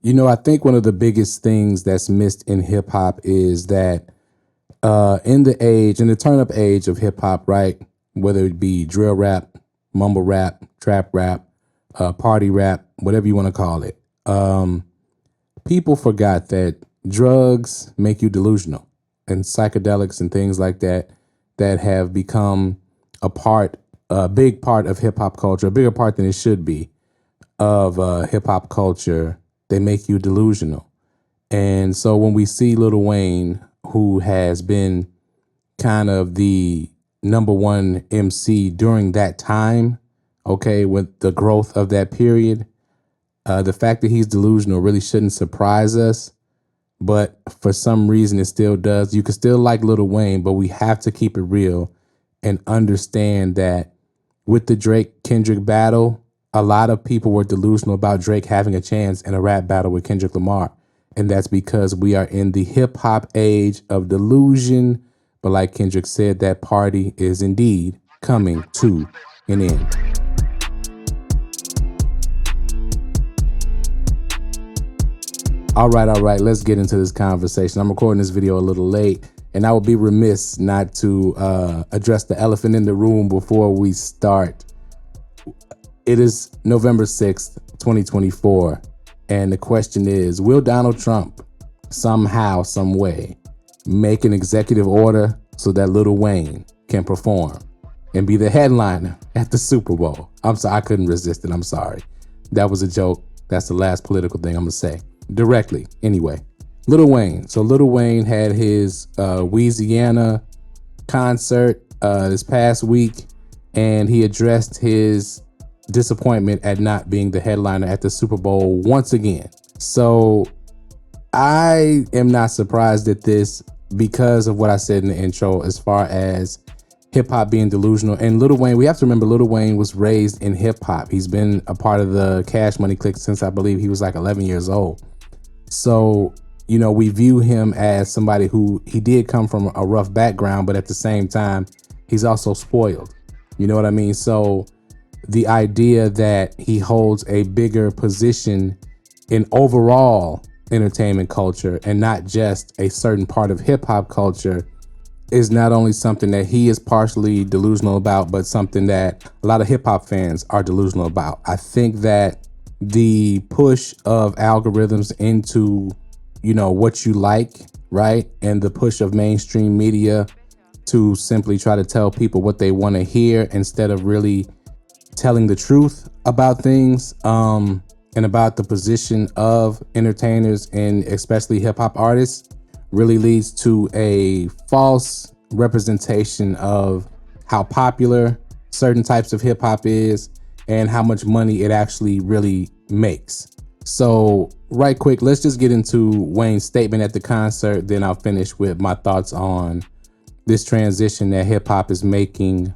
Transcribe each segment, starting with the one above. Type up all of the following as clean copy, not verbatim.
I think one of the biggest things that's missed in hip hop is that in the turn up age of hip hop, right? Whether it be drill rap, mumble rap, trap rap, party rap, whatever you want to call it, people forgot that drugs make you delusional, and psychedelics and things like that have become a big part of hip hop culture, a bigger part than it should be of hip hop culture. They make you delusional. And so when we see Lil Wayne, who has been kind of the number one MC during that time, okay, with the growth of that period, the fact that he's delusional really shouldn't surprise us. But for some reason, it still does. You can still like Lil Wayne, but we have to keep it real and understand that with the Drake-Kendrick battle, a lot of people were delusional about Drake having a chance in a rap battle with Kendrick Lamar. And that's because we are in the hip hop age of delusion. But like Kendrick said, that party is indeed coming to an end. All right. Let's get into this conversation. I'm recording this video a little late, and I would be remiss not to address the elephant in the room before we start. It is November 6th, 2024. And the question is, will Donald Trump somehow, some way, make an executive order so that Lil Wayne can perform and be the headliner at the Super Bowl? I'm sorry, I couldn't resist it. I'm sorry. That was a joke. That's the last political thing I'm going to say. Directly, anyway. Lil Wayne. So Lil Wayne had his Louisiana concert this past week, and he addressed his disappointment at not being the headliner at the Super Bowl once again. So I am not surprised at this because of what I said in the intro as far as hip hop being delusional. And Lil Wayne, we have to remember Lil Wayne was raised in hip hop. He's been a part of the Cash Money clique since I believe he was like 11 years old. So, we view him as somebody who he did come from a rough background, but at the same time, he's also spoiled. You know what I mean? So the idea that he holds a bigger position in overall entertainment culture and not just a certain part of hip hop culture is not only something that he is partially delusional about, but something that a lot of hip hop fans are delusional about. I think that the push of algorithms into, what you like, right? And the push of mainstream media to simply try to tell people what they want to hear instead of really telling the truth about things, and about the position of entertainers and especially hip hop artists really leads to a false representation of how popular certain types of hip hop is and how much money it actually really makes. So right quick, let's just get into Wayne's statement at the concert. Then I'll finish with my thoughts on this transition that hip hop is making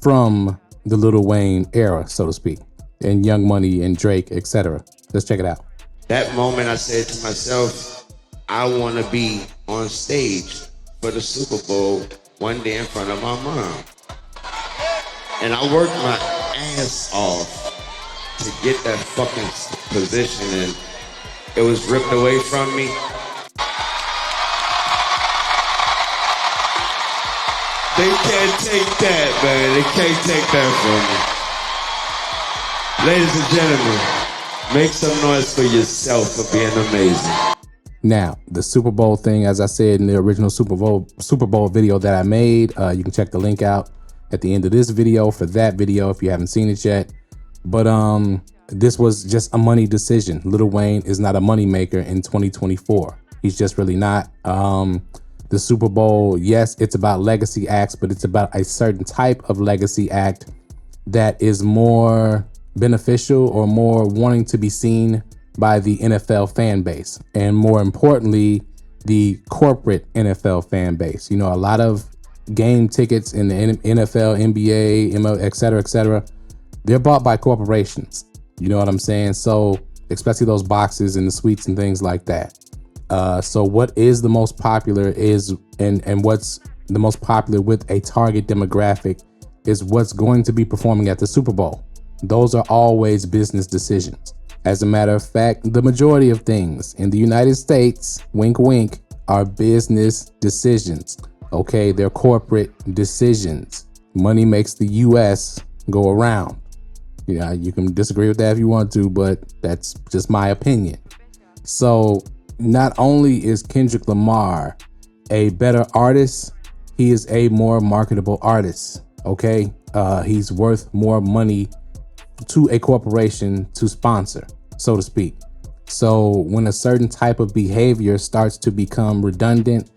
from the Lil Wayne era, so to speak, and Young Money and Drake, etc. Let's check it out. That moment I said to myself, I want to be on stage for the Super Bowl one day in front of my mom. And I worked my ass off to get that fucking position, and it was ripped away from me. They can't take that, man. They can't take that from me. Ladies and gentlemen, make some noise for yourself for being amazing. Now, the Super Bowl thing, as I said in the original Super Bowl video that I made, you can check the link out at the end of this video for that video if you haven't seen it yet. But this was just a money decision. Lil Wayne is not a money maker in 2024. He's just really not. The Super Bowl, yes, it's about legacy acts, but it's about a certain type of legacy act that is more beneficial or more wanting to be seen by the NFL fan base. And more importantly, the corporate NFL fan base. A lot of game tickets in the NFL, NBA, et cetera, they're bought by corporations. You know what I'm saying? So especially those boxes and the suites and things like that. So what is the most popular is, and what's the most popular with a target demographic is what's going to be performing at the Super Bowl. Those are always business decisions. As a matter of fact, the majority of things in the United States, wink, wink, are business decisions. Okay, they're corporate decisions. Money makes the U.S. go around. Yeah, you can disagree with that if you want to, but that's just my opinion. So not only is Kendrick Lamar a better artist, he is a more marketable artist. Okay, he's worth more money to a corporation to sponsor, so to speak. So when a certain type of behavior starts to become redundant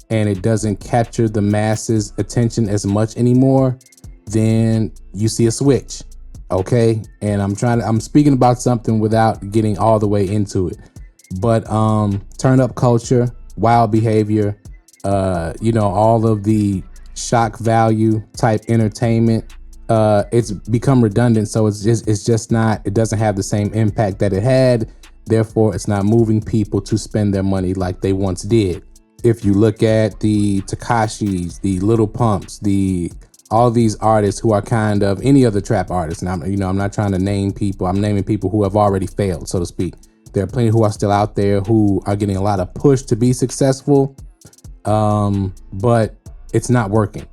and it doesn't capture the masses' attention as much anymore, then you see a switch. Okay, and I'm speaking about something without getting all the way into it, but turn up culture, wild behavior, all of the shock value type entertainment, it's become redundant. So it doesn't have the same impact that it had. Therefore, it's not moving people to spend their money like they once did. If you look at the Tekashis, the Little Pumps, all these artists who are kind of any other trap artists, and I'm not trying to name people. I'm naming people who have already failed, so to speak. There are plenty who are still out there who are getting a lot of push to be successful, but it's not working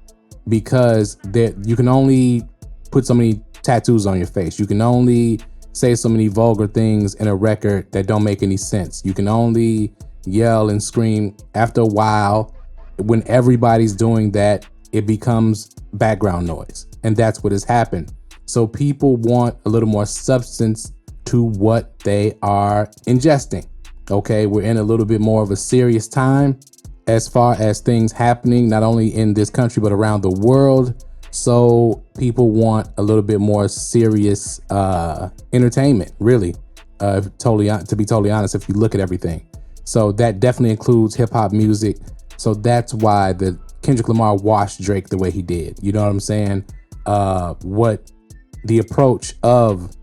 because you can only put so many tattoos on your face. You can only say so many vulgar things in a record that don't make any sense. You can only yell and scream. After a while, when everybody's doing that, it becomes background noise. And that's what has happened. So people want a little more substance to what they are ingesting. Okay, we're in a little bit more of a serious time as far as things happening, not only in this country, but around the world. So people want a little bit more serious entertainment, really, to be totally honest, if you look at everything. So that definitely includes hip hop music. So that's why the Kendrick Lamar washed Drake the way he did. You know what I'm saying? What the approach of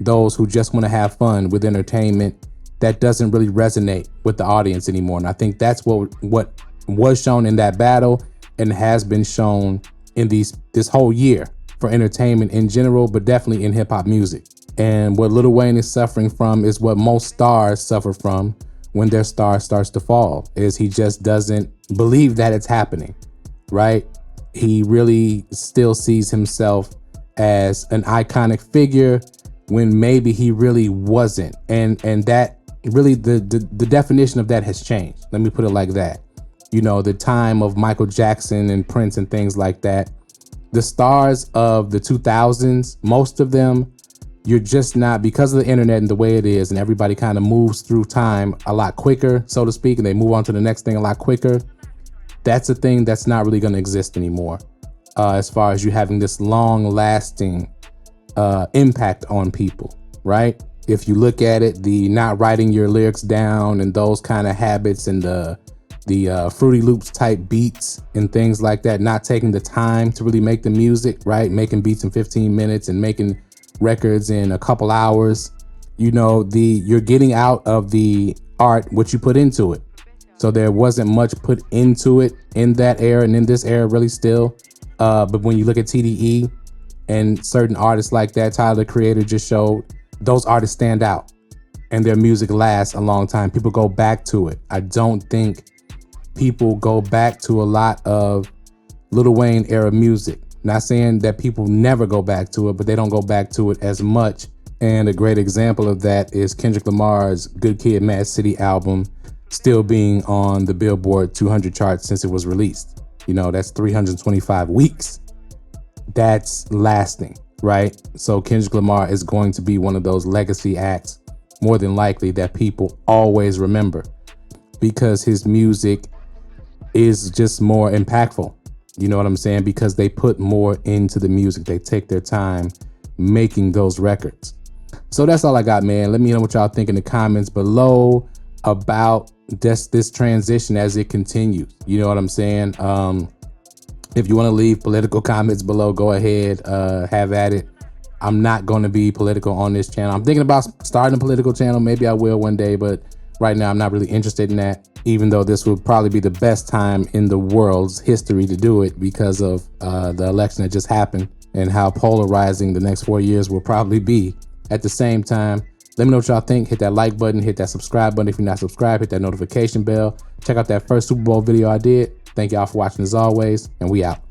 those who just want to have fun with entertainment, that doesn't really resonate with the audience anymore. And I think that's what was shown in that battle and has been shown in this whole year for entertainment in general, but definitely in hip hop music. And what Lil Wayne is suffering from is what most stars suffer from when their star starts to fall, is he just doesn't believe that it's happening, right? He really still sees himself as an iconic figure when maybe he really wasn't. And that really, the definition of that has changed. Let me put it like that. You know, the time of Michael Jackson and Prince and things like that, the stars of the 2000s, most of them, you're just not, because of the internet and the way it is, and everybody kind of moves through time a lot quicker, so to speak, and they move on to the next thing a lot quicker. That's a thing that's not really going to exist anymore, as far as you having this long lasting impact on people, right? If you look at it, the not writing your lyrics down and those kind of habits and the Fruity Loops type beats and things like that, not taking the time to really make the music, right? Making beats in 15 minutes and making records in a couple hours. You know, you're getting out of the art what you put into it. So there wasn't much put into it in that era and in this era really still. But when you look at TDE and certain artists like that, Tyler the Creator just showed, those artists stand out and their music lasts a long time. People go back to it. I don't think people go back to a lot of Lil Wayne era music. Not saying that people never go back to it, but they don't go back to it as much. And a great example of that is Kendrick Lamar's Good Kid, Mad City album still being on the Billboard 200 charts since it was released. You know, that's 325 weeks. That's lasting, right? So Kendrick Lamar is going to be one of those legacy acts, more than likely, that people always remember because his music is just more impactful. You know what I'm saying? Because they put more into the music. They take their time making those records. So that's all I got, man. Let me know what y'all think in the comments below about this transition as it continues. You know what I'm saying? If you want to leave political comments below, go ahead, have at it. I'm not going to be political on this channel. I'm thinking about starting a political channel. Maybe I will one day, but right now I'm not really interested in that, even though this would probably be the best time in the world's history to do it because of the election that just happened and how polarizing the next 4 years will probably be. At the same time, Let me know what y'all think. Hit that like button, hit that subscribe button if you're not subscribed, hit that notification bell. Check out that first Super Bowl video I did. Thank y'all for watching as always, and we out.